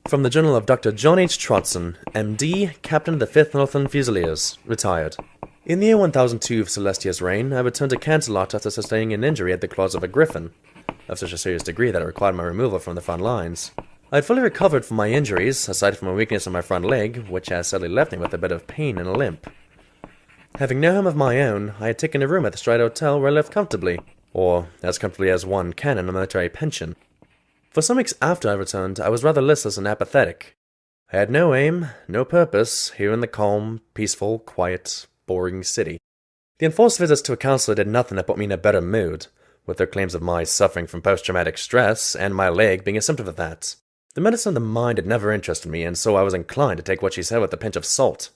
From the Journal of Dr. John H. Trotson, M.D., Captain of the 5th Northern Fusiliers, retired. In the year 1002 of Celestia's reign, I returned to Canterlot after sustaining an injury at the claws of a griffin, of such a serious degree that it required my removal from the front lines. I had fully recovered from my injuries, aside from a weakness in my front leg, which has sadly left me with a bit of pain and a limp. Having no home of my own, I had taken a room at the Stride Hotel where I lived comfortably, or as comfortably as one can in a military pension. For some weeks after I returned, I was rather listless and apathetic. I had no aim, no purpose, here in the calm, peaceful, quiet, boring city. The enforced visits to a counselor did nothing to put me in a better mood, with their claims of my suffering from post-traumatic stress, and my leg being a symptom of that. The medicine of the mind had never interested me, and so I was inclined to take what she said with a pinch of salt.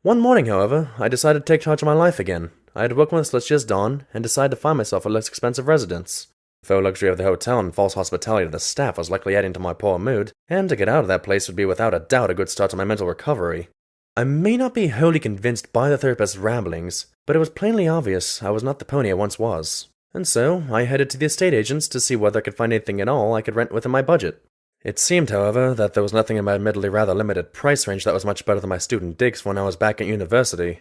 One morning, however, I decided to take charge of my life again. I had woken with Celestia's dawn, and decided to find myself a less expensive residence. The faux luxury of the hotel and false hospitality of the staff was likely adding to my poor mood, and to get out of that place would be without a doubt a good start to my mental recovery. I may not be wholly convinced by the therapist's ramblings, but it was plainly obvious I was not the pony I once was. And so, I headed to the estate agents to see whether I could find anything at all I could rent within my budget. It seemed, however, that there was nothing in my admittedly rather limited price range that was much better than my student digs when I was back at university.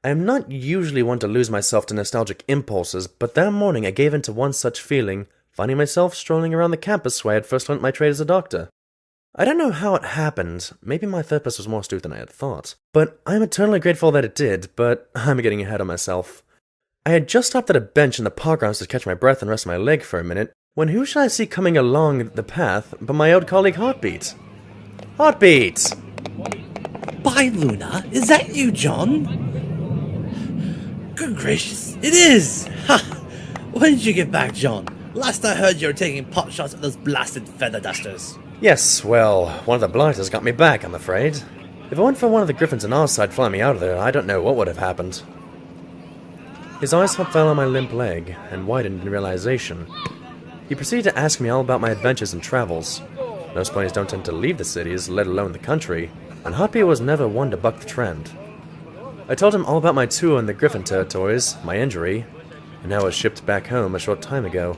I am not usually one to lose myself to nostalgic impulses, but that morning I gave in to one such feeling, finding myself strolling around the campus where I had first learnt my trade as a doctor. I don't know how it happened, maybe my therapist was more astute than I had thought, but I am eternally grateful that it did, but I'm getting ahead of myself. I had just stopped at a bench in the park grounds to catch my breath and rest my leg for a minute, when who should I see coming along the path but my old colleague Heartbeat? Heartbeat! By Luna, is that you, John? Good gracious, it is! Ha! When did you get back, John? Last I heard you were taking pot shots at those blasted feather dusters. Yes, well, one of the blighters got me back, I'm afraid. If it weren't for one of the griffins on our side flying me out of there, I don't know what would have happened. His eyes fell on my limp leg, and widened in realization. He proceeded to ask me all about my adventures and travels. Most ponies don't tend to leave the cities, let alone the country, and Heartbeat was never one to buck the trend. I told him all about my tour in the Griffin territories, my injury, and how I was shipped back home a short time ago.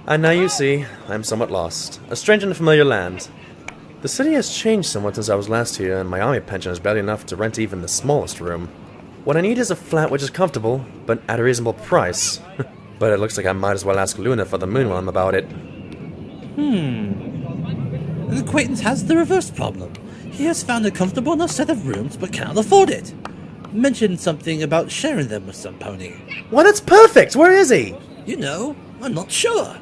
And now you see, I am somewhat lost, a stranger in a familiar land. The city has changed somewhat since I was last here, and my army pension is barely enough to rent even the smallest room. What I need is a flat which is comfortable, but at a reasonable price. But it looks like I might as well ask Luna for the moon while I'm about it. An acquaintance has the reverse problem. He has found a comfortable enough set of rooms, but cannot afford it. Mentioned something about sharing them with some pony. Why, that's perfect! Where is he? You know, I'm not sure.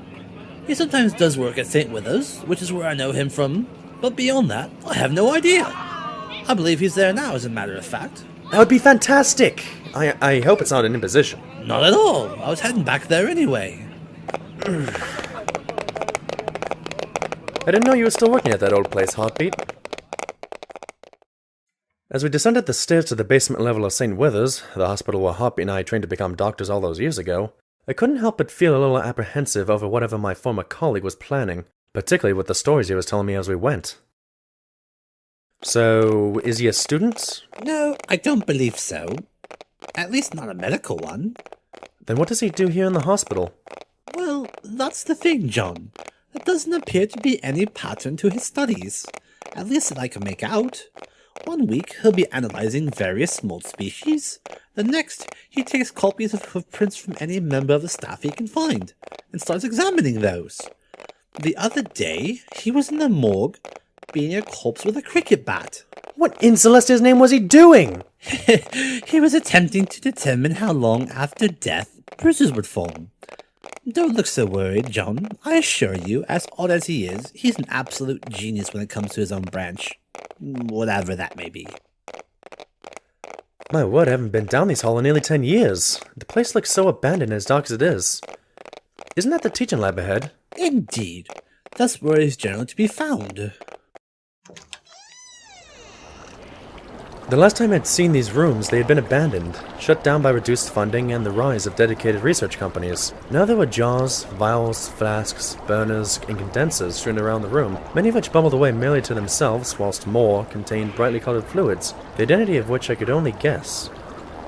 He sometimes does work at St. Withers, which is where I know him from, but beyond that, I have no idea. I believe he's there now, as a matter of fact. That would be fantastic! I hope it's not an imposition. Not at all. I was heading back there anyway. I didn't know you were still working at that old place, Heartbeat. As we descended the stairs to the basement level of St. Withers, the hospital where Heartbeat and I trained to become doctors all those years ago, I couldn't help but feel a little apprehensive over whatever my former colleague was planning, particularly with the stories he was telling me as we went. So, is he a student? No, I don't believe so. At least not a medical one. Then what does he do here in the hospital? Well, that's the thing, John. There doesn't appear to be any pattern to his studies. At least that I can make out. One week, he'll be analyzing various mold species. The next, he takes copies of hoofprints from any member of the staff he can find, and starts examining those. The other day, he was in the morgue, beating a corpse with a cricket bat. What in Celestia's name was he doing? He was attempting to determine how long after death bruises would form. Don't look so worried, John. I assure you, as odd as he is, he's an absolute genius when it comes to his own branch. Whatever that may be. My word, I haven't been down these halls in nearly 10 years. The place looks so abandoned and as dark as it is. Isn't that the teaching lab ahead? Indeed. That's where he's generally to be found. The last time I'd seen these rooms, they had been abandoned, shut down by reduced funding and the rise of dedicated research companies. Now there were jars, vials, flasks, burners, and condensers strewn around the room, many of which bubbled away merely to themselves, whilst more contained brightly colored fluids, the identity of which I could only guess.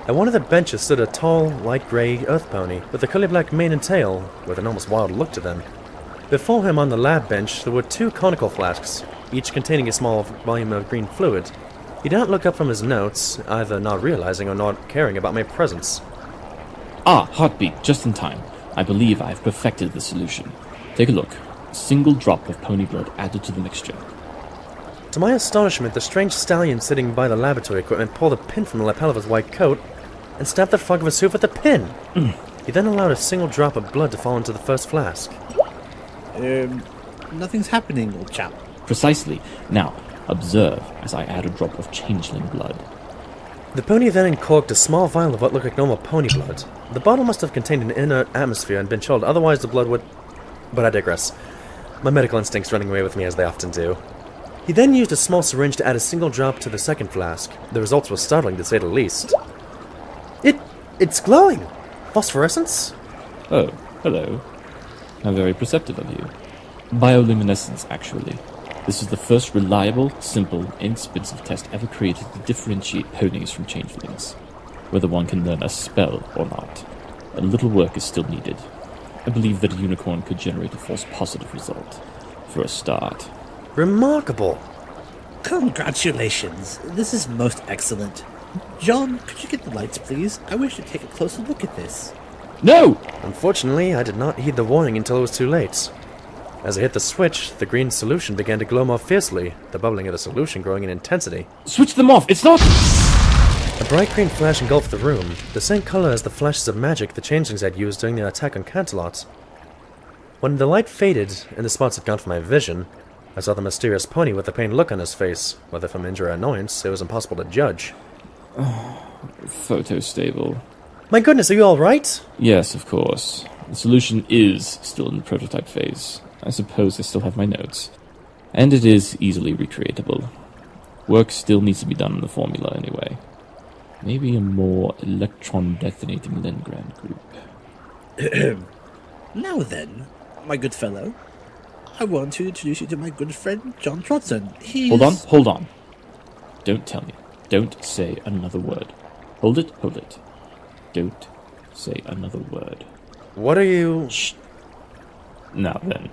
At one of the benches stood a tall, light grey earth pony, with a curly black mane and tail, with an almost wild look to them. Before him on the lab bench there were two conical flasks, each containing a small volume of green fluid. He did not look up from his notes, either not realizing or not caring about my presence. Ah, heartbeat, just in time. I believe I have perfected the solution. Take a look. A single drop of pony blood added to the mixture. To my astonishment, the strange stallion sitting by the laboratory equipment pulled a pin from the lapel of his white coat and stabbed the frog of his hoof with the pin. He then allowed a single drop of blood to fall into the first flask. Nothing's happening, old chap. Precisely. Now, observe as I add a drop of changeling blood. The pony then uncorked a small vial of what looked like normal pony blood. The bottle must have contained an inert atmosphere and been chilled, otherwise the blood would... But I digress. My medical instincts running away with me as they often do. He then used a small syringe to add a single drop to the second flask. The results were startling, to say the least. It's glowing! Phosphorescence? Oh, hello. How very perceptive of you. Bioluminescence, actually. This is the first reliable, simple, inexpensive test ever created to differentiate ponies from changelings. Whether one can learn a spell or not. A little work is still needed. I believe that a unicorn could generate a false positive result. For a start. Remarkable! Congratulations. This is most excellent. John, could you get the lights, please? I wish to take a closer look at this. No! Unfortunately, I did not heed the warning until it was too late. As I hit the switch, the green solution began to glow more fiercely, the bubbling of the solution growing in intensity. Switch them off! It's not... A bright green flash engulfed the room, the same color as the flashes of magic the changelings had used during their attack on Canterlot. When the light faded and the spots had gone from my vision, I saw the mysterious pony with a pained look on his face. Whether from injury or annoyance, it was impossible to judge. Photo stable. My goodness, are you alright? Yes, of course. The solution is still in the prototype phase. I suppose I still have my notes. And it is easily recreatable. Work still needs to be done on the formula anyway. Maybe a more electron-detonating Lengran group. Now then, my good fellow, I want to introduce you to my good friend, John Trotson. He's... Hold on. Don't tell me. Don't say another word. Hold it. Don't say another word. What are you... Shh. Now then.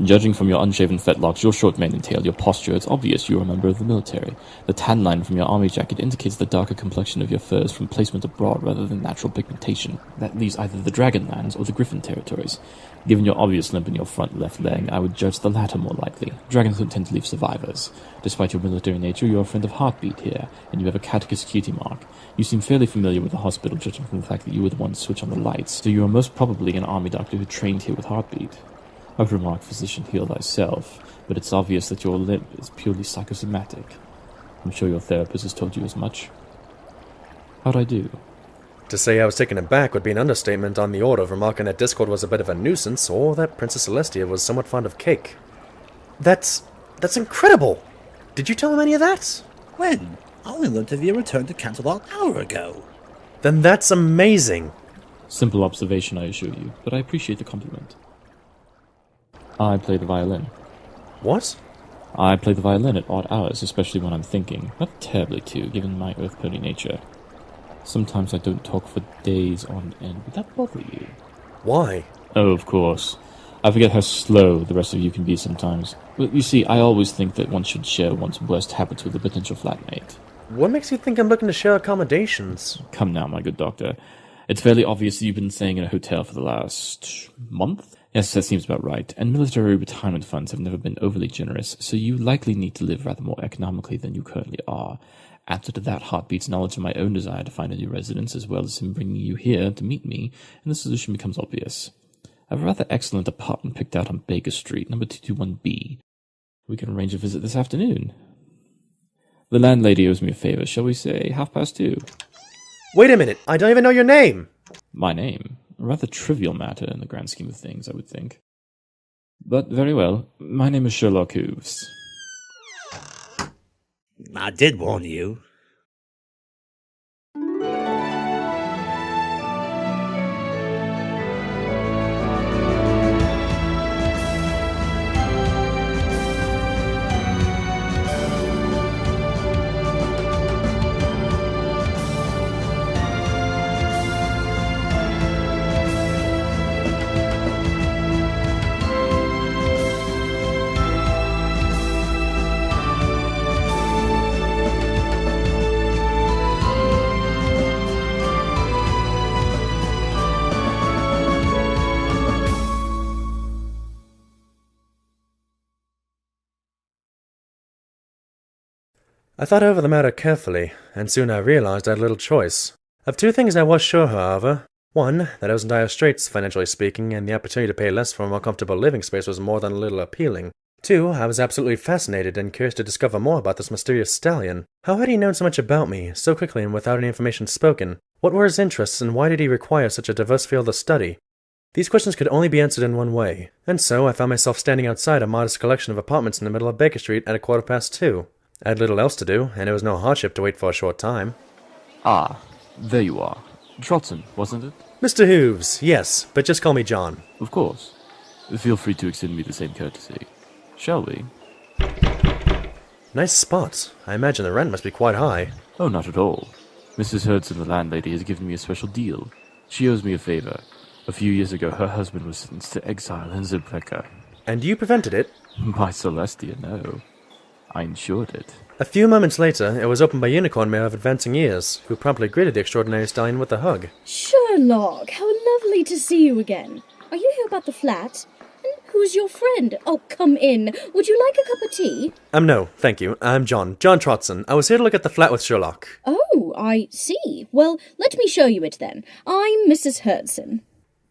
Judging from your unshaven fetlocks, your short mane and tail, your posture, it's obvious you are a member of the military. The tan line from your army jacket indicates the darker complexion of your furs from placement abroad rather than natural pigmentation. That leaves either the Dragonlands or the Griffin territories. Given your obvious limp in your front left leg, I would judge the latter more likely. Dragons don't tend to leave survivors. Despite your military nature, you're a friend of Heartbeat here, and you have a catechist cutie mark. You seem fairly familiar with the hospital, judging from the fact that you were the one to switch on the lights, so you are most probably an army doctor who trained here with Heartbeat. I would remark, physician, heal thyself, but it's obvious that your limp is purely psychosomatic. I'm sure your therapist has told you as much. How'd I do? To say I was taken aback would be an understatement on the order of remarking that Discord was a bit of a nuisance, or that Princess Celestia was somewhat fond of cake. That's incredible! Did you tell him any of that? When? I only learned of your return to Canterlot an hour ago. Then that's amazing! Simple observation, I assure you, but I appreciate the compliment. I play the violin. What? I play the violin at odd hours, especially when I'm thinking. Not terribly, too, given my earth pony nature. Sometimes I don't talk for days on end. Would that bother you? Why? Oh, of course. I forget how slow the rest of you can be sometimes. But you see, I always think that one should share one's worst habits with a potential flatmate. What makes you think I'm looking to share accommodations? Come now, my good doctor. It's fairly obvious that you've been staying in a hotel for the last... month? Yes, that seems about right, and military retirement funds have never been overly generous, so you likely need to live rather more economically than you currently are. Added to that, Heartbeat's knowledge of my own desire to find a new residence, as well as him bringing you here to meet me, and the solution becomes obvious. I have a rather excellent apartment picked out on Baker Street, number 221B. We can arrange a visit this afternoon. The landlady owes me a favor, shall we say 2:30? Wait a minute, I don't even know your name! My name? A rather trivial matter in the grand scheme of things, I would think. But very well, my name is Sherlock Hooves. I did warn you. I thought over the matter carefully, and soon I realized I had little choice. Of two things I was sure, however. One, that I was in dire straits, financially speaking, and the opportunity to pay less for a more comfortable living space was more than a little appealing. Two, I was absolutely fascinated and curious to discover more about this mysterious stallion. How had he known so much about me, so quickly and without any information spoken? What were his interests, and why did he require such a diverse field of study? These questions could only be answered in one way, and so I found myself standing outside a modest collection of apartments in the middle of Baker Street at 2:15. I had little else to do, and it was no hardship to wait for a short time. Ah, there you are. Trotson, wasn't it? Mr. Hooves, yes, but just call me John. Of course. Feel free to extend me the same courtesy. Shall we? Nice spot. I imagine the rent must be quite high. Oh, not at all. Mrs. Hudson, the landlady, has given me a special deal. She owes me a favor. A few years ago, her husband was sentenced to exile in Zibleca. And you prevented it? By Celestia, no. I insured it. A few moments later, it was opened by Unicorn Mare of advancing years, who promptly greeted the extraordinary stallion with a hug. Sherlock, how lovely to see you again. Are you here about the flat? And who's your friend? Oh, come in. Would you like a cup of tea? No, thank you. I'm John Trotson. I was here to look at the flat with Sherlock. Oh, I see. Well, let me show you it then. I'm Mrs. Hudson.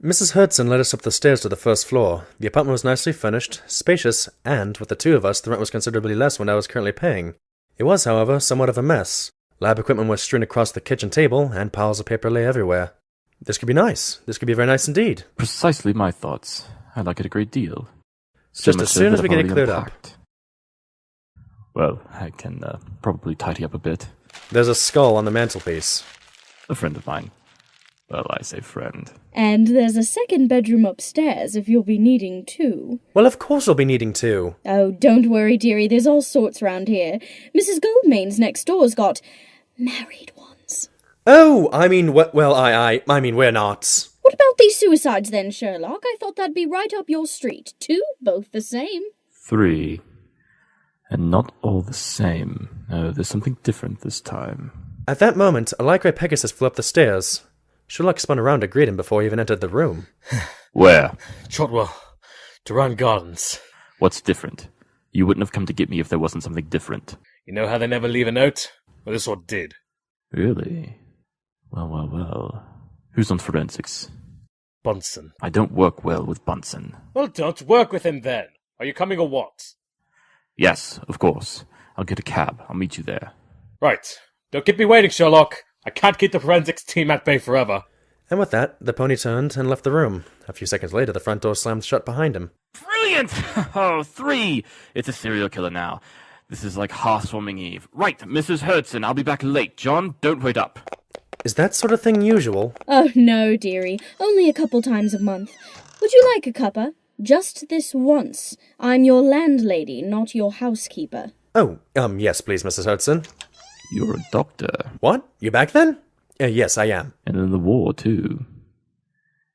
Mrs. Hudson led us up the stairs to the first floor. The apartment was nicely furnished, spacious, and, with the two of us, the rent was considerably less than I was currently paying. It was, however, somewhat of a mess. Lab equipment was strewn across the kitchen table, and piles of paper lay everywhere. This could be nice. This could be very nice indeed. Precisely my thoughts. I like it a great deal. Just as soon as we get it cleared up. Well, I can probably tidy up a bit. There's a skull on the mantelpiece. A friend of mine. Well, I say friend. And there's a second bedroom upstairs if you'll be needing two. Well, of course we'll be needing two. Oh, don't worry, dearie. There's all sorts round here. Mrs. Goldmane's next door's got married ones. Oh, I mean, I mean, we're not. What about these suicides then, Sherlock? I thought that'd be right up your street. Two, both the same. 3. And not all the same. No, there's something different this time. At that moment, a light grey Pegasus flew up the stairs. Sherlock spun around to greet him before he even entered the room. Where? Trotwell. Duran Gardens. What's different? You wouldn't have come to get me if there wasn't something different. You know how they never leave a note? Well, this one did. Really? Well. Who's on forensics? Bunsen. I don't work well with Bunsen. Well, don't work with him then. Are you coming or what? Yes, of course. I'll get a cab. I'll meet you there. Right. Don't keep me waiting, Sherlock. I can't keep the forensics team at bay forever. And with that, the pony turned and left the room. A few seconds later, the front door slammed shut behind him. Brilliant! 3! It's a serial killer now. This is like Hearthwarming Eve. Right, Mrs. Hudson, I'll be back late. John, don't wait up. Is that sort of thing usual? Oh, no, dearie. Only a couple times a month. Would you like a cuppa? Just this once. I'm your landlady, not your housekeeper. Oh, yes, please, Mrs. Hudson. You're a doctor. What? You back then? Yes, I am. And in the war, too.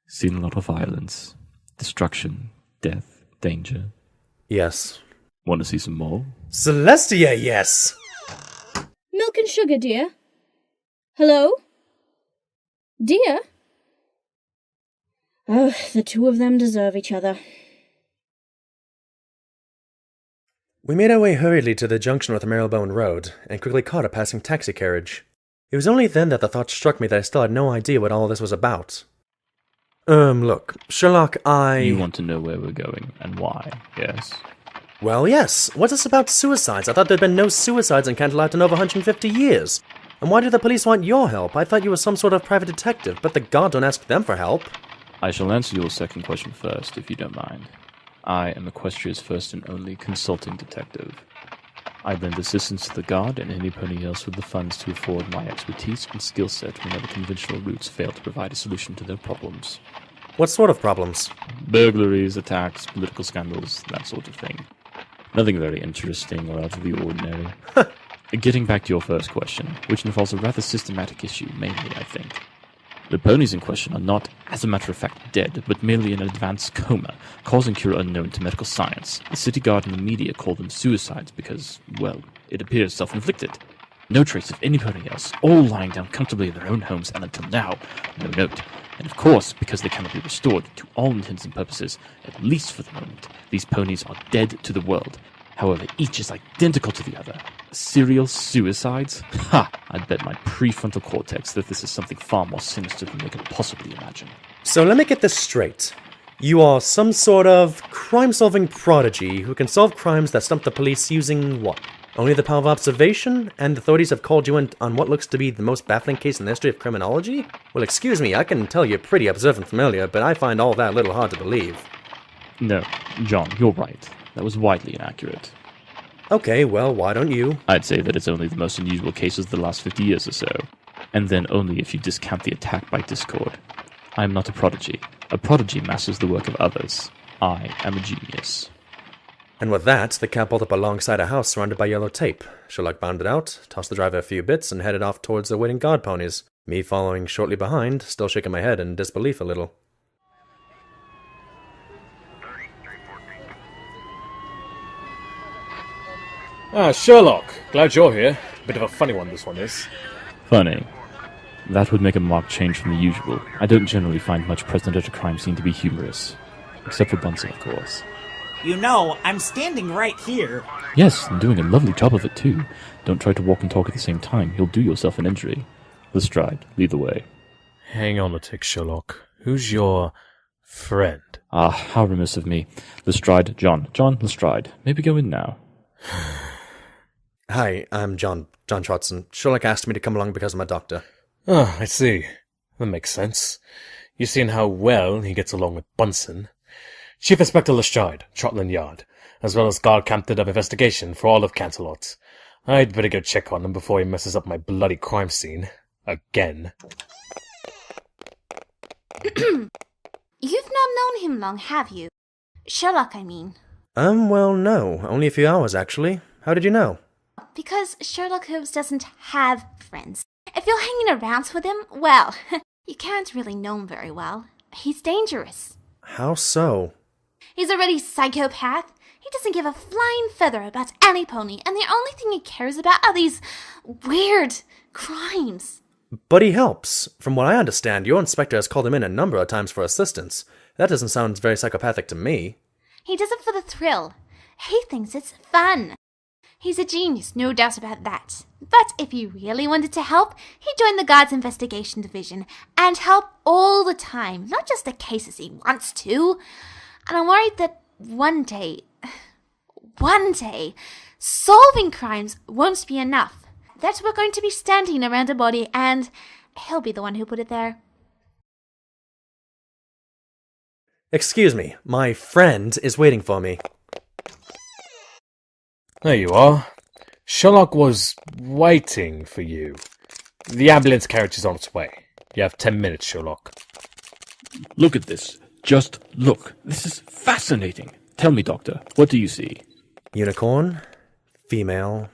Seen a lot of violence. Destruction, death, danger. Yes. Want to see some more? Celestia, yes! Milk and sugar, dear. Hello? Dear? Oh, the two of them deserve each other. We made our way hurriedly to the junction with Marylebone Road, and quickly caught a passing taxi carriage. It was only then that the thought struck me that I still had no idea what all this was about. Look, Sherlock, You want to know where we're going, and why, yes? Well, yes. What's this about suicides? I thought there'd been no suicides in Canterlot in over 150 years. And why do the police want your help? I thought you were some sort of private detective, but the guard don't ask them for help. I shall answer your second question first, if you don't mind. I am Equestria's first and only consulting detective. I lend assistance to the guard and anybody else with the funds to afford my expertise and skill set whenever conventional routes fail to provide a solution to their problems. What sort of problems? Burglaries, attacks, political scandals, that sort of thing. Nothing very interesting or out of the ordinary. Getting back to your first question, which involves a rather systematic issue, mainly, I think. The ponies in question are not, as a matter of fact, dead, but merely in an advanced coma, causing cure unknown to medical science. The city guard and the media call them suicides because, well, it appears self-inflicted. No trace of any pony else, all lying down comfortably in their own homes, and until now, no note. And of course, because they cannot be restored, to all intents and purposes, at least for the moment, these ponies are dead to the world. However, each is identical to the other. Serial suicides? Ha! I'd bet my prefrontal cortex that this is something far more sinister than they could possibly imagine. So let me get this straight. You are some sort of crime-solving prodigy who can solve crimes that stump the police using what? Only the power of observation? And the authorities have called you in on what looks to be the most baffling case in the history of criminology? Well, excuse me, I can tell you're pretty observant and familiar, but I find all that a little hard to believe. No, John, you're right. That was widely inaccurate. Okay, well, why don't you? I'd say that it's only the most unusual cases of the last 50 years or so. And then only if you discount the attack by Discord. I am not a prodigy. A prodigy masters the work of others. I am a genius. And with that, the cab pulled up alongside a house surrounded by yellow tape. Sherlock bounded out, tossed the driver a few bits, and headed off towards the waiting guard ponies. Me following shortly behind, still shaking my head in disbelief a little. Ah, Sherlock. Glad you're here. Bit of a funny one, this one is. Funny. That would make a marked change from the usual. I don't generally find much present at a crime scene to be humorous. Except for Bunsen, of course. You know, I'm standing right here. Yes, and doing a lovely job of it too. Don't try to walk and talk at the same time. You'll do yourself an injury. Lestrade, lead the way. Hang on a tick, Sherlock. Who's your friend? Ah, how remiss of me. Lestrade, John. John Lestrade. Maybe go in now. Hi, I'm John Trotson. Sherlock asked me to come along because I'm a doctor. Oh, I see. That makes sense. You've seen how well he gets along with Bunsen. Chief Inspector Lestrade, Scotland Yard, as well as guard captain of investigation for all of Canterlot. I'd better go check on him before he messes up my bloody crime scene. Again. You've not known him long, have you? Sherlock, I mean. Well, no. Only a few hours, actually. How did you know? Because Sherlock Hooves doesn't have friends. If you're hanging around with him, well, you can't really know him very well. He's dangerous. How so? He's a really psychopath. He doesn't give a flying feather about any pony, and the only thing he cares about are these weird crimes. But he helps. From what I understand, your inspector has called him in a number of times for assistance. That doesn't sound very psychopathic to me. He does it for the thrill. He thinks it's fun. He's a genius, no doubt about that. But if he really wanted to help, he'd join the Guards Investigation Division and help all the time, not just the cases he wants to. And I'm worried that one day, solving crimes won't be enough. That we're going to be standing around a body and he'll be the one who put it there. Excuse me, my friend is waiting for me. There you are. Sherlock was waiting for you. The ambulance carriage is on its way. You have 10 minutes, Sherlock. Look at this. Just look. This is fascinating. Tell me, Doctor, what do you see? Unicorn, female,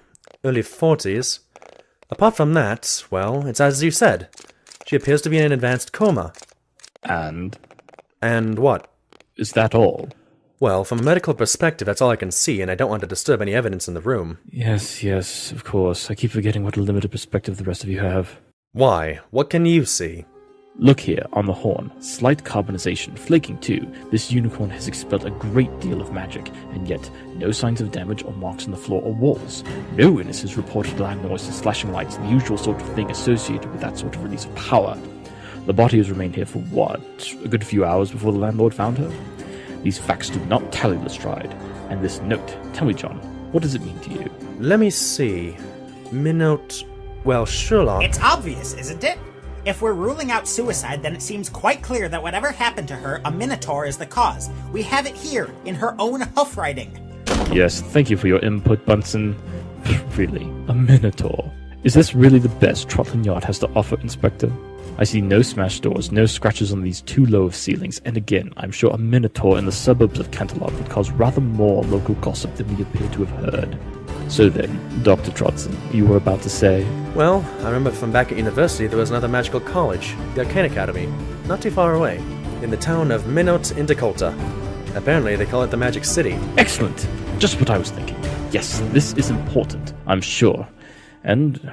early 40s. Apart from that, well, it's as you said. She appears to be in an advanced coma. And? And what? Is that all? Well, from a medical perspective, that's all I can see, and I don't want to disturb any evidence in the room. Yes, of course. I keep forgetting what a limited perspective the rest of you have. Why? What can you see? Look here, on the horn. Slight carbonization, flaking too. This unicorn has expelled a great deal of magic, and yet no signs of damage or marks on the floor or walls. No witnesses reported loud noises, flashing lights, the usual sort of thing associated with that sort of release of power. The body has remained here for what? A good few hours before the landlord found her? These facts do not tally, Lestrade. And this note, tell me, John, what does it mean to you? Let me see. Minnote... Well, Sherlock... It's obvious, isn't it? If we're ruling out suicide, then it seems quite clear that whatever happened to her, a minotaur is the cause. We have it here, in her own hoof writing. Yes, thank you for your input, Bunsen. Really, a minotaur? Is this really the best Scotland Yard has to offer, Inspector? I see no smashed doors, no scratches on these too low of ceilings, and again, I'm sure a minotaur in the suburbs of Canterlot would cause rather more local gossip than we appear to have heard. So then, Dr. Trotson, you were about to say? Well, I remember from back at university there was another magical college, the Arcane Academy, not too far away, in the town of Minot in Dakota. Apparently they call it the Magic City. Excellent! Just what I was thinking. Yes, this is important, I'm sure. And,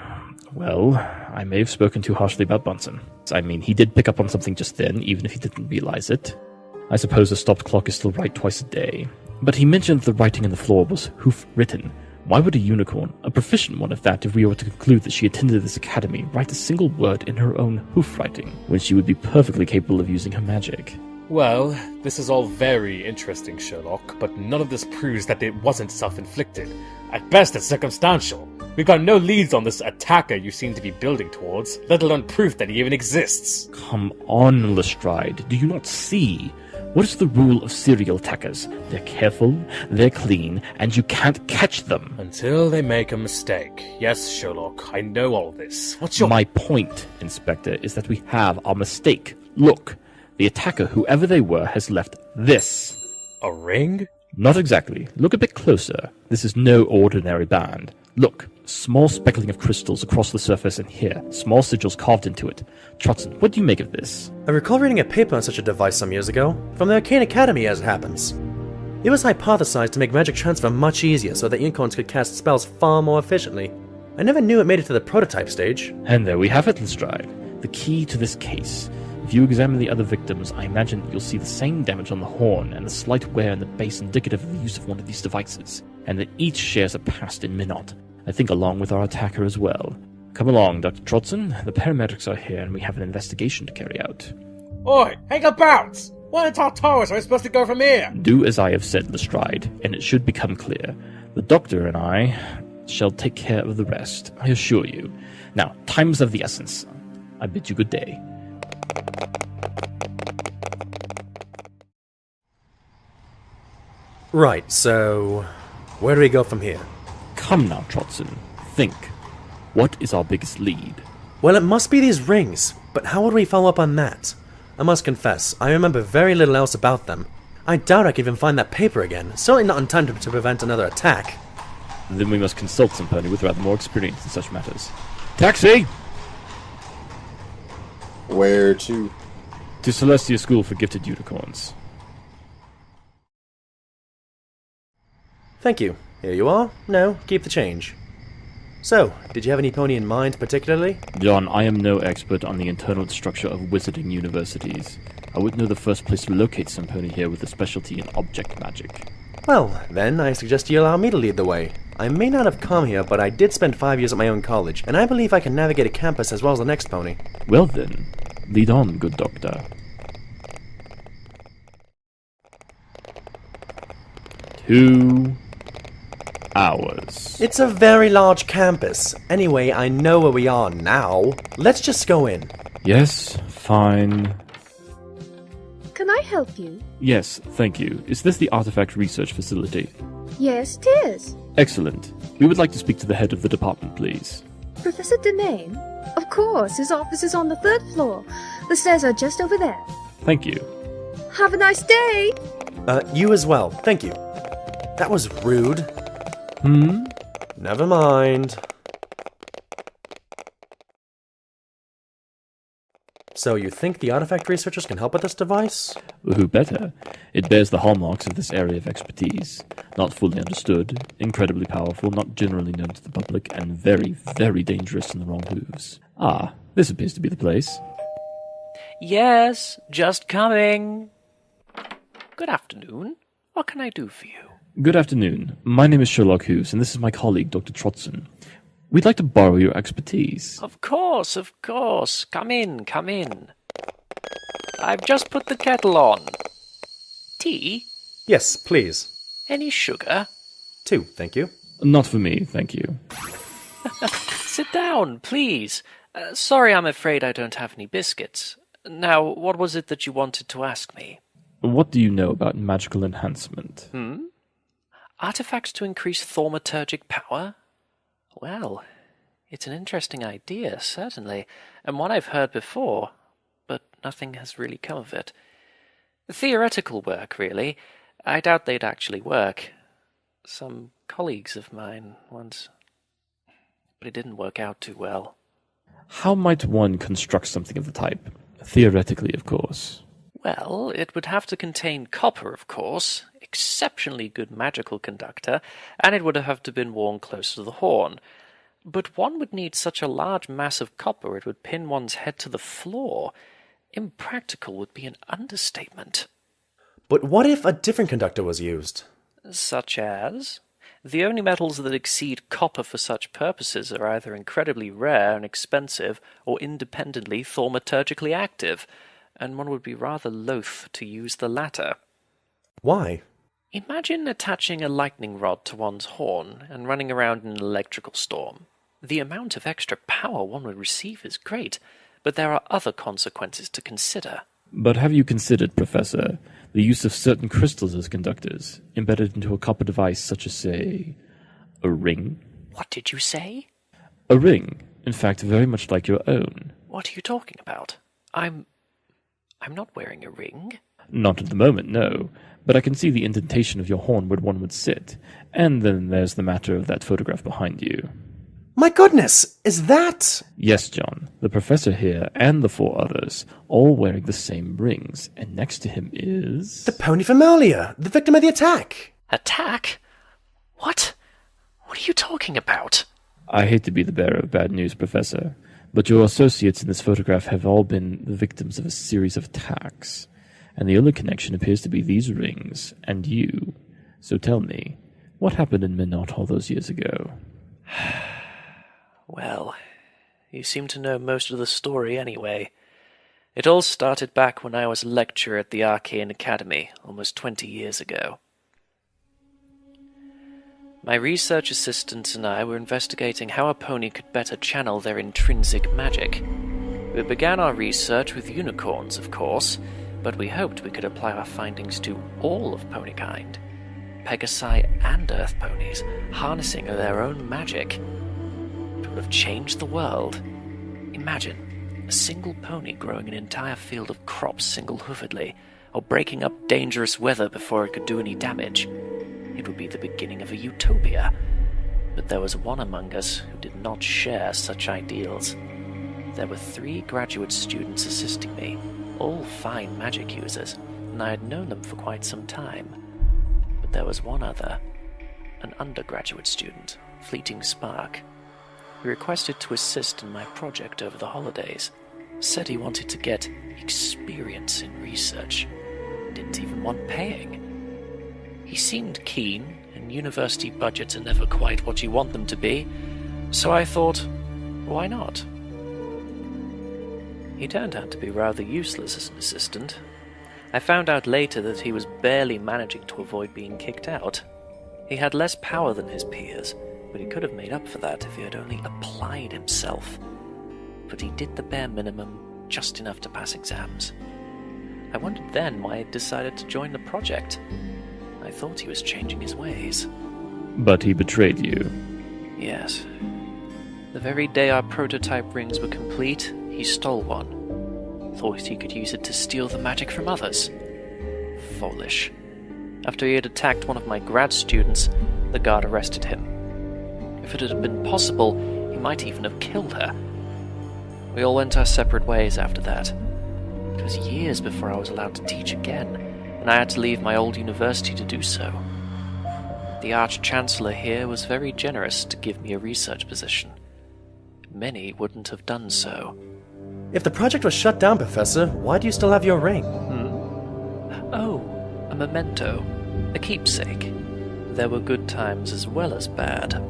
well, I may have spoken too harshly about Bunsen. I mean, he did pick up on something just then, even if he didn't realize it. I suppose a stopped clock is still right twice a day. But he mentioned the writing on the floor was hoof-written. Why would a unicorn, a proficient one at that, if we were to conclude that she attended this academy, write a single word in her own hoof-writing, when she would be perfectly capable of using her magic? Well, this is all very interesting, Sherlock, but none of this proves that it wasn't self-inflicted. At best, it's circumstantial. We've got no leads on this attacker you seem to be building towards, let alone proof that he even exists. Come on, Lestrade. Do you not see? What is the rule of serial attackers? They're careful, they're clean, and you can't catch them. Until they make a mistake. Yes, Sherlock, I know all this. What's your... My point, Inspector, is that we have our mistake. Look, the attacker, whoever they were, has left this. A ring? Not exactly. Look a bit closer. This is no ordinary band. Look, small speckling of crystals across the surface and here, small sigils carved into it. Trotson, what do you make of this? I recall reading a paper on such a device some years ago, from the Arcane Academy as it happens. It was hypothesized to make magic transfer much easier so that unicorns could cast spells far more efficiently. I never knew it made it to the prototype stage. And there we have it, Lestrade. The key to this case. If you examine the other victims, I imagine you'll see the same damage on the horn and the slight wear in the base indicative of the use of one of these devices, and that each shares a past in Minot, I think along with our attacker as well. Come along, Dr. Trotson. The paramedics are here and we have an investigation to carry out. Oi, hang about! Where in Tartarus are we supposed to go from here? Do as I have said, Lestrade, and it should become clear. The doctor and I shall take care of the rest, I assure you. Now, time is of the essence. I bid you good day. Right, so... where do we go from here? Come now, Trotson. Think. What is our biggest lead? Well, it must be these rings, but how would we follow up on that? I must confess, I remember very little else about them. I doubt I can even find that paper again, certainly not in time to prevent another attack. Then we must consult some pony with rather more experience in such matters. Taxi! Where to? To Celestia School for Gifted Unicorns. Thank you. Here you are. No, keep the change. So, did you have any pony in mind particularly? John, I am no expert on the internal structure of wizarding universities. I would know the first place to locate some pony here with a specialty in object magic. Well, then I suggest you allow me to lead the way. I may not have come here, but I did spend 5 years at my own college, and I believe I can navigate a campus as well as the next pony. Well then, lead on, good doctor. 2 hours. It's a very large campus. Anyway, I know where we are now. Let's just go in. Yes, fine. Can I help you? Yes, thank you. Is this the artifact research facility? Yes, it is. Excellent. We would like to speak to the head of the department, please. Professor Denane? Of course, his office is on the 3rd floor. The stairs are just over there. Thank you. Have a nice day! You as well. Thank you. That was rude. Never mind. So you think the artifact researchers can help with this device? Who better? It bears the hallmarks of this area of expertise. Not fully understood, incredibly powerful, not generally known to the public, and very, very dangerous in the wrong hooves. Ah, this appears to be the place. Yes, just coming. Good afternoon. What can I do for you? Good afternoon. My name is Sherlock Hooves, and this is my colleague, Dr. Trotson. We'd like to borrow your expertise. Of course, of course. Come in, come in. I've just put the kettle on. Tea? Yes, please. Any sugar? 2, thank you. Not for me, thank you. Sit down, please. Sorry, I'm afraid I don't have any biscuits. Now, what was it that you wanted to ask me? What do you know about magical enhancement? Artifacts to increase thaumaturgic power? Well, it's an interesting idea, certainly, and one I've heard before, but nothing has really come of it. Theoretical work, really. I doubt they'd actually work. Some colleagues of mine once, but it didn't work out too well. How might one construct something of the type? Theoretically, of course. Well, it would have to contain copper, of course, exceptionally good magical conductor, and it would have to been worn close to the horn. But one would need such a large mass of copper it would pin one's head to the floor. Impractical would be an understatement. But what if a different conductor was used? Such as? The only metals that exceed copper for such purposes are either incredibly rare and expensive or independently thaumaturgically active, and one would be rather loath to use the latter. Why? Imagine attaching a lightning rod to one's horn and running around in an electrical storm. The amount of extra power one would receive is great, but there are other consequences to consider. But have you considered, Professor, the use of certain crystals as conductors, embedded into a copper device such as, say, a ring? What did you say? A ring, in fact, very much like your own. What are you talking about? I'm not wearing a ring. Not at the moment, no. But I can see the indentation of your horn where one would sit. And then there's the matter of that photograph behind you. My goodness, is that... Yes, John. The professor here and the 4 others, all wearing the same rings. And next to him is... the pony from earlier, the victim of the attack. Attack? What? What are you talking about? I hate to be the bearer of bad news, Professor, but your associates in this photograph have all been the victims of a series of attacks. And the only connection appears to be these rings, and you. So tell me, what happened in Minot all those years ago? Well, you seem to know most of the story anyway. It all started back when I was a lecturer at the Arcane Academy, almost 20 years ago. My research assistants and I were investigating how a pony could better channel their intrinsic magic. We began our research with unicorns, of course, but we hoped we could apply our findings to all of ponykind. Pegasi and Earth ponies, harnessing their own magic. It would have changed the world. Imagine, a single pony growing an entire field of crops single-hoovedly, or breaking up dangerous weather before it could do any damage. It would be the beginning of a utopia. But there was one among us who did not share such ideals. There were 3 graduate students assisting me, all fine magic users, and I had known them for quite some time. But there was one other, an undergraduate student, Fleeting Spark. He requested to assist in my project over the holidays, said he wanted to get experience in research, didn't even want paying. He seemed keen, and university budgets are never quite what you want them to be, so I thought, why not? He turned out to be rather useless as an assistant. I found out later that he was barely managing to avoid being kicked out. He had less power than his peers, but he could have made up for that if he had only applied himself. But he did the bare minimum, just enough to pass exams. I wondered then why he decided to join the project. I thought he was changing his ways. But he betrayed you. Yes. The very day our prototype rings were complete, he stole one. Thought he could use it to steal the magic from others. Foolish. After he had attacked one of my grad students, the guard arrested him. If it had been possible, he might even have killed her. We all went our separate ways after that. It was years before I was allowed to teach again, and I had to leave my old university to do so. The Arch-Chancellor here was very generous to give me a research position. Many wouldn't have done so. If the project was shut down, Professor, why do you still have your ring? Oh, a memento. A keepsake. There were good times as well as bad.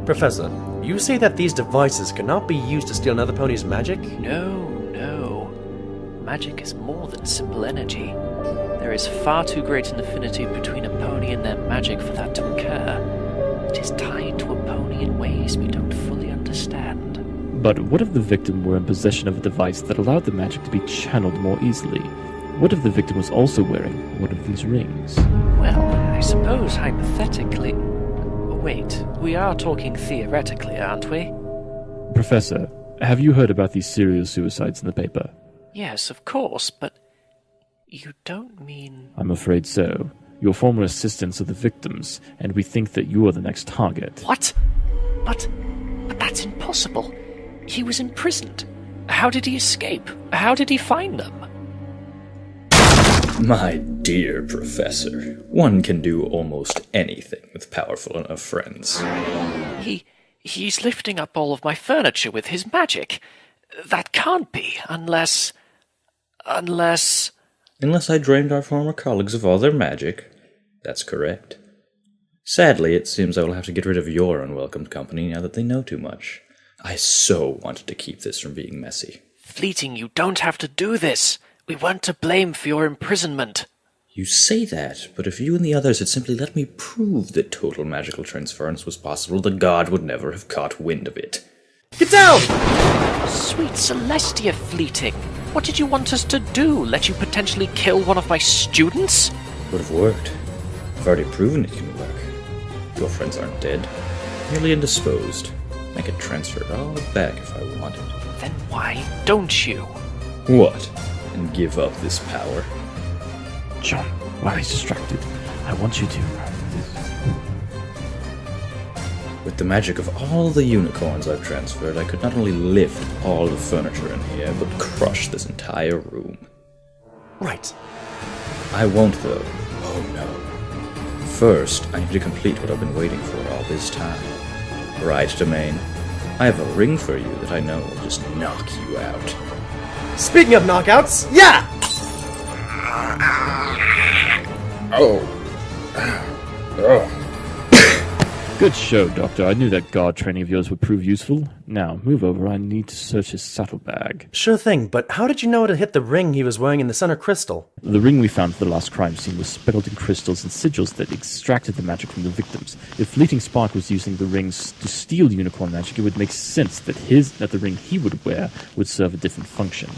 Professor, you say that these devices cannot be used to steal another pony's magic? No. Magic is more than simple energy. There is far too great an affinity between a pony and their magic for that to occur. It is tied to a pony in ways we don't fully understand. But what if the victim were in possession of a device that allowed the magic to be channeled more easily? What if the victim was also wearing one of these rings? Well, I suppose hypothetically... Wait, we are talking theoretically, aren't we? Professor, have you heard about these serial suicides in the paper? Yes, of course, but... You don't mean... I'm afraid so. Your former assistants are the victims, and we think that you are the next target. What? But that's impossible. He was imprisoned. How did he escape? How did he find them? My dear Professor, one can do almost anything with powerful enough friends. He's lifting up all of my furniture with his magic. That can't be, unless... Unless I drained our former colleagues of all their magic. That's correct. Sadly, it seems I will have to get rid of your unwelcome company now that they know too much. I so wanted to keep this from being messy. Fleeting, you don't have to do this. We weren't to blame for your imprisonment. You say that, but if you and the others had simply let me prove that total magical transference was possible, the god would never have caught wind of it. Get down! Sweet Celestia, Fleeting. What did you want us to do? Let you potentially kill one of my students? Would have worked. I've already proven it can work. Your friends aren't dead, merely indisposed. I could transfer it all back if I wanted. Then why don't you? What? And give up this power? John, while he's distracted, I want you to... With the magic of all the unicorns I've transferred, I could not only lift all the furniture in here, but crush this entire room. Right. I won't, though. Oh no. First, I need to complete what I've been waiting for all this time. Right, Domain? I have a ring for you that I know will just knock you out. Speaking of knockouts, yeah! Oh. Oh. Good show, Doctor. I knew that guard training of yours would prove useful. Now, move over. I need to search his saddlebag. Sure thing, but how did you know it hit the ring he was wearing in the center crystal? The ring we found for the last crime scene was speckled in crystals and sigils that extracted the magic from the victims. If Fleeting Spark was using the rings to steal unicorn magic, it would make sense that the ring he would wear would serve a different function.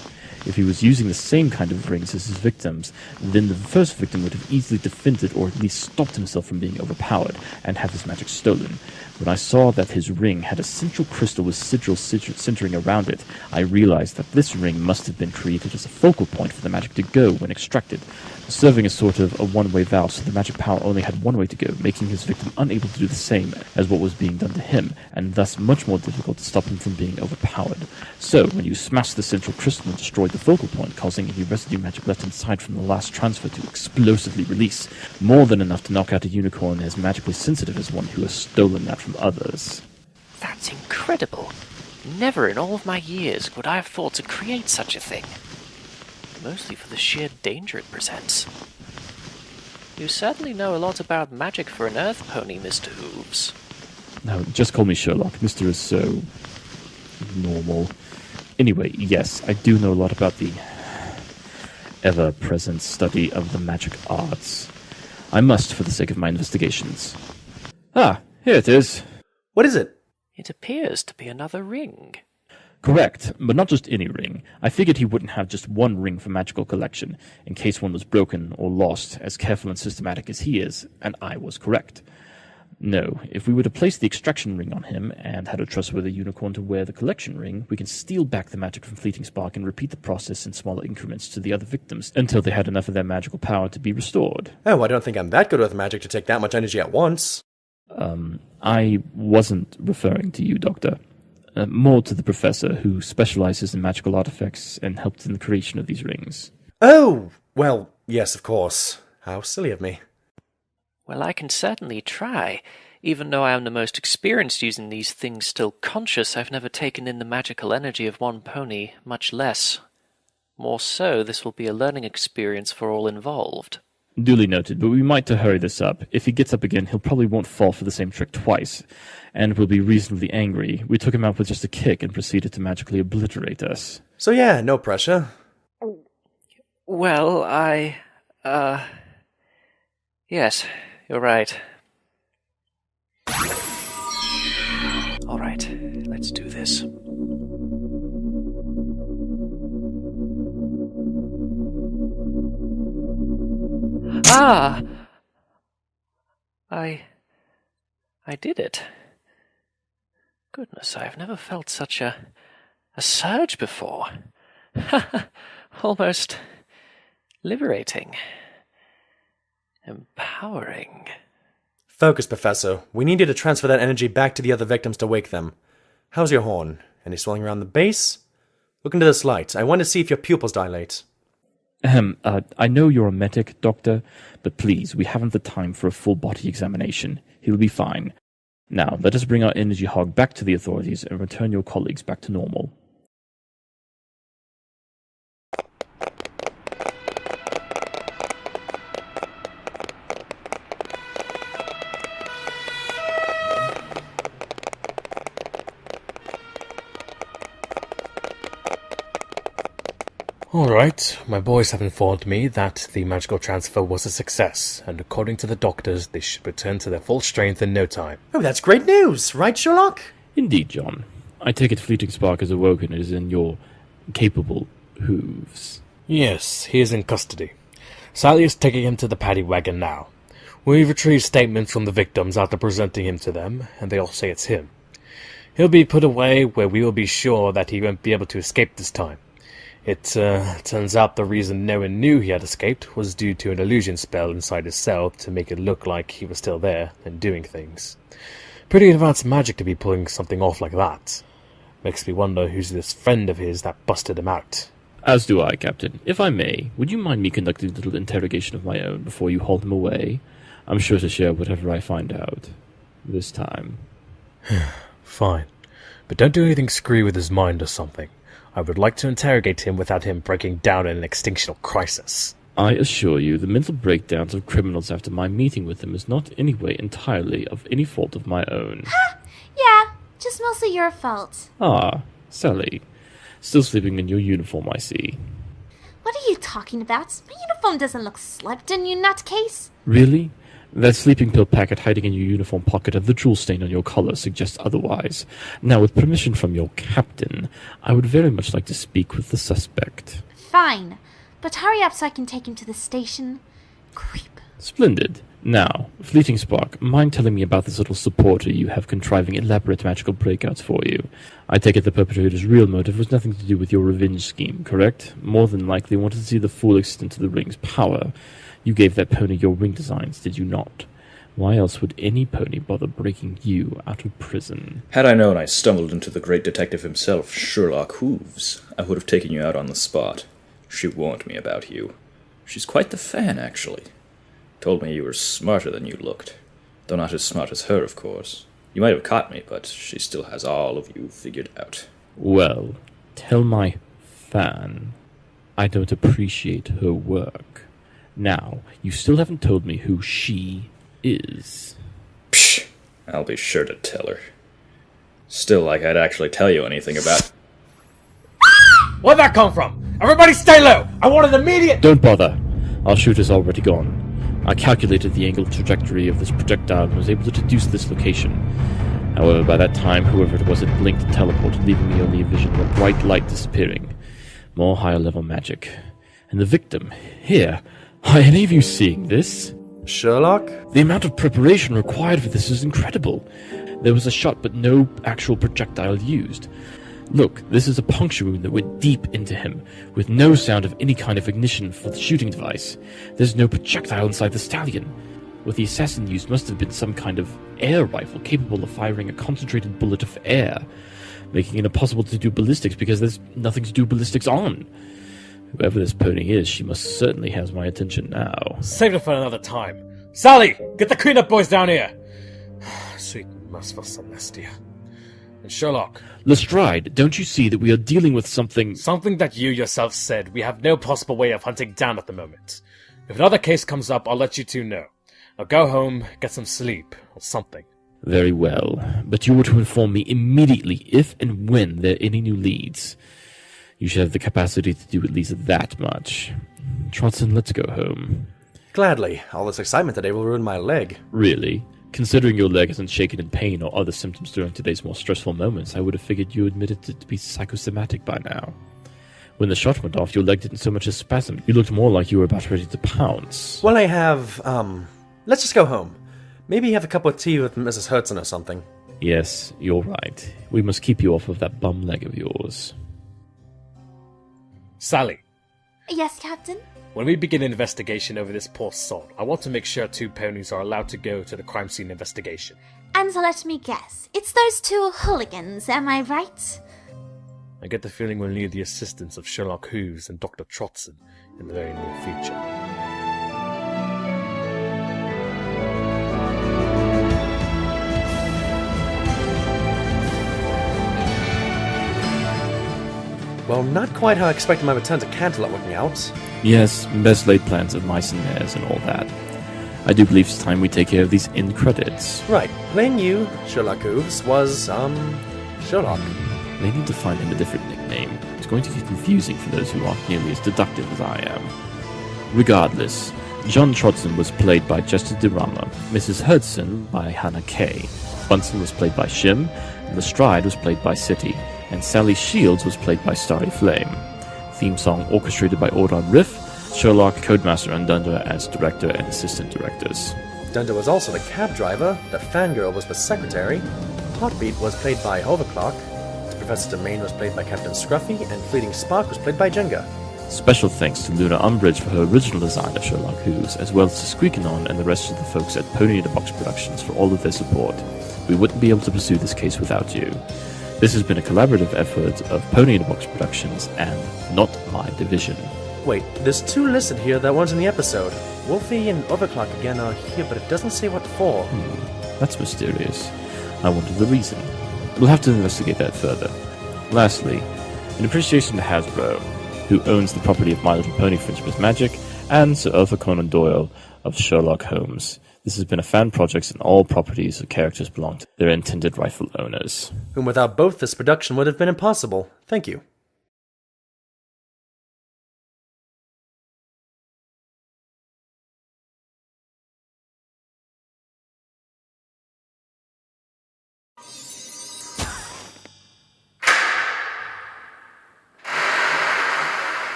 If he was using the same kind of rings as his victims, then the first victim would have easily defended or at least stopped himself from being overpowered and have his magic stolen. When I saw that his ring had a central crystal with sigils centering around it, I realized that this ring must have been created as a focal point for the magic to go when extracted, serving as sort of a one-way valve so the magic power only had one way to go, making his victim unable to do the same as what was being done to him, and thus much more difficult to stop him from being overpowered. So, when you smashed the central crystal and destroyed the focal point, causing any residue magic left inside from the last transfer to explosively release, more than enough to knock out a unicorn as magically sensitive as one who has stolen that from others. That's incredible. Never in all of my years would I have thought to create such a thing. Mostly for the sheer danger it presents. You certainly know a lot about magic for an earth pony, Mr. Hooves. No, just call me Sherlock. Mr. is so... normal. Anyway, yes, I do know a lot about the ever-present study of the magic arts. I must for the sake of my investigations. Ah, here it is. What is it? It appears to be another ring. Correct, but not just any ring. I figured he wouldn't have just one ring for magical collection, in case one was broken or lost, as careful and systematic as he is, and I was correct. No, if we were to place the extraction ring on him, and had a trustworthy unicorn to wear the collection ring, we can steal back the magic from Fleeting Spark and repeat the process in smaller increments to the other victims, until they had enough of their magical power to be restored. Oh, I don't think I'm that good with magic to take that much energy at once. I wasn't referring to you, Doctor. More to the professor, who specializes in magical artifacts and helped in the creation of these rings. Oh, well, yes, of course. How silly of me. Well, I can certainly try. Even though I am the most experienced using these things still conscious, I've never taken in the magical energy of one pony, much less. More so, this will be a learning experience for all involved. Duly noted, but we might to hurry this up. If he gets up again, he'll probably won't fall for the same trick twice, and will be reasonably angry. We took him out with just a kick and proceeded to magically obliterate us. So yeah, no pressure. Well, yes, you're right. Alright, let's do this. Ah! I did it. Goodness, I've never felt such a surge before. Almost liberating. Empowering. Focus, Professor. We need you to transfer that energy back to the other victims to wake them. How's your horn? Any swelling around the base? Look into this light. I want to see if your pupils dilate. I know you're a medic, Doctor, but please, we haven't the time for a full-body examination. He'll be fine. Now, let us bring our energy hog back to the authorities and return your colleagues back to normal. Alright, my boys have informed me that the magical transfer was a success, and according to the doctors, they should return to their full strength in no time. Oh, that's great news, right, Sherlock? Indeed, John. I take it Fleeting Spark has awoken and is in your capable hooves. Yes, he is in custody. Sally is taking him to the paddy wagon now. We've retrieved statements from the victims after presenting him to them, and they all say it's him. He'll be put away where we will be sure that he won't be able to escape this time. It turns out the reason no one knew he had escaped was due to an illusion spell inside his cell to make it look like he was still there and doing things. Pretty advanced magic to be pulling something off like that. Makes me wonder who's this friend of his that busted him out. As do I, Captain. If I may, would you mind me conducting a little interrogation of my own before you haul him away? I'm sure to share whatever I find out. This time. Fine. But don't do anything screwy with his mind or something. I would like to interrogate him without him breaking down in an extinctional crisis. I assure you, the mental breakdowns of criminals after my meeting with them is not anyway entirely of any fault of my own. Yeah, just mostly your fault. Ah, Sally. Still sleeping in your uniform, I see. What are you talking about? My uniform doesn't look slept in, you nutcase. Really? That sleeping pill packet hiding in your uniform pocket and the jewel stain on your collar suggests otherwise. Now, with permission from your captain, I would very much like to speak with the suspect. Fine, but hurry up so I can take him to the station. Creep. Splendid. Now, Fleeting Spark, mind telling me about this little supporter you have contriving elaborate magical breakouts for you? I take it the perpetrator's real motive was nothing to do with your revenge scheme, correct? More than likely wanted to see the full extent of the ring's power. You gave that pony your ring designs, did you not? Why else would any pony bother breaking you out of prison? Had I known I stumbled into the great detective himself, Sherlock Hooves, I would have taken you out on the spot. She warned me about you. She's quite the fan, actually. Told me you were smarter than you looked. Though not as smart as her, of course. You might have caught me, but she still has all of you figured out. Well, tell my fan I don't appreciate her work. Now, you still haven't told me who she is. Psh! I'll be sure to tell her. Still, like I'd actually tell you anything about... Where'd that come from? Everybody stay low! I want an immediate... Don't bother. Our shooter's already gone. I calculated the angled trajectory of this projectile and was able to deduce this location. However, by that time, whoever it was had blinked and teleported, leaving me only a vision of a bright light disappearing. More higher-level magic. And the victim, here. Are any of you seeing this? Sherlock? The amount of preparation required for this is incredible. There was a shot, but no actual projectile used. Look, this is a puncture wound that went deep into him, with no sound of any kind of ignition for the shooting device. There's no projectile inside the stallion. What the assassin used must have been some kind of air rifle capable of firing a concentrated bullet of air, making it impossible to do ballistics because there's nothing to do ballistics on. Whoever this pony is, she most certainly has my attention now. Save it for another time. Sally, get the cleanup boys down here. Sweet merciful Celestia. And Sherlock. Lestrade, don't you see that we are dealing with something... Something that you yourself said we have no possible way of hunting down at the moment. If another case comes up, I'll let you two know. Now go home, get some sleep, or something. Very well, but you were to inform me immediately if and when there are any new leads. You should have the capacity to do at least that much. Trotson, let's go home. Gladly. All this excitement today will ruin my leg. Really? Considering your leg hasn't shaken in pain or other symptoms during today's more stressful moments, I would have figured you admitted it to be psychosomatic by now. When the shot went off, your leg didn't so much as spasm. You looked more like you were about ready to pounce. Well, I have, let's just go home. Maybe have a cup of tea with Mrs. Hertzen or something. Yes, you're right. We must keep you off of that bum leg of yours. Sally. Yes, Captain? When we begin an investigation over this poor soul, I want to make sure 2 ponies are allowed to go to the crime scene investigation. And so let me guess, it's those 2 hooligans, am I right? I get the feeling we'll need the assistance of Sherlock Hooves and Dr. Trotson in the very near future. Well, not quite how I expected my return to Canterlot working out. Yes, best laid plans of mice and mares and all that. I do believe it's time we take care of these end credits. Right, playing you, Sherlock Hooves, was, Sherlock. They need to find him a different nickname. It's going to get confusing for those who aren't nearly as deductive as I am. Regardless, John Trotson was played by Jester DeRama, Mrs. Hudson by Hannah Kay, Bunsen was played by Shim, and Lestrade was played by City, and Sally Shields was played by Starry Flame. Theme song orchestrated by Ordon Riff, Sherlock, Codemaster, and Dunder as director and assistant directors. Dunder was also the cab driver, the fangirl was the secretary, Heartbeat was played by Overclock, Professor Domain was played by Captain Scruffy, and Fleeting Spark was played by Jenga. Special thanks to Luna Umbridge for her original design of Sherlock Hooves, as well as to Squeak Anon and the rest of the folks at Pony in the Box Productions for all of their support. We wouldn't be able to pursue this case without you. This has been a collaborative effort of Pony in the Box Productions and Not My Division. Wait, there's two listed here that weren't in the episode. Wolfie and Overclock again are here, but it doesn't say what for. That's mysterious. I wonder the reason. We'll have to investigate that further. Lastly, in appreciation to Hasbro, who owns the property of My Little Pony Friendship is Magic, and Sir Arthur Conan Doyle of Sherlock Holmes. This has been a fan project, and all properties or characters belong to their intended rightful owners. Whom without both this production would have been impossible. Thank you.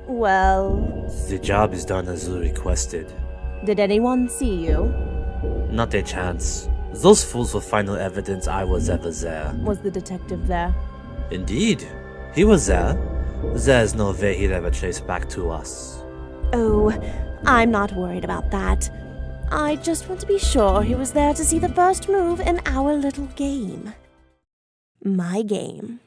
Well, The job is done as requested. did anyone see you? Not a chance. Those fools will find no evidence I was ever there. Was the detective there? Indeed, he was there. There's no way he'd ever trace back to us. Oh, I'm not worried about that. I just want to be sure he was there to see the first move in our little game. My game.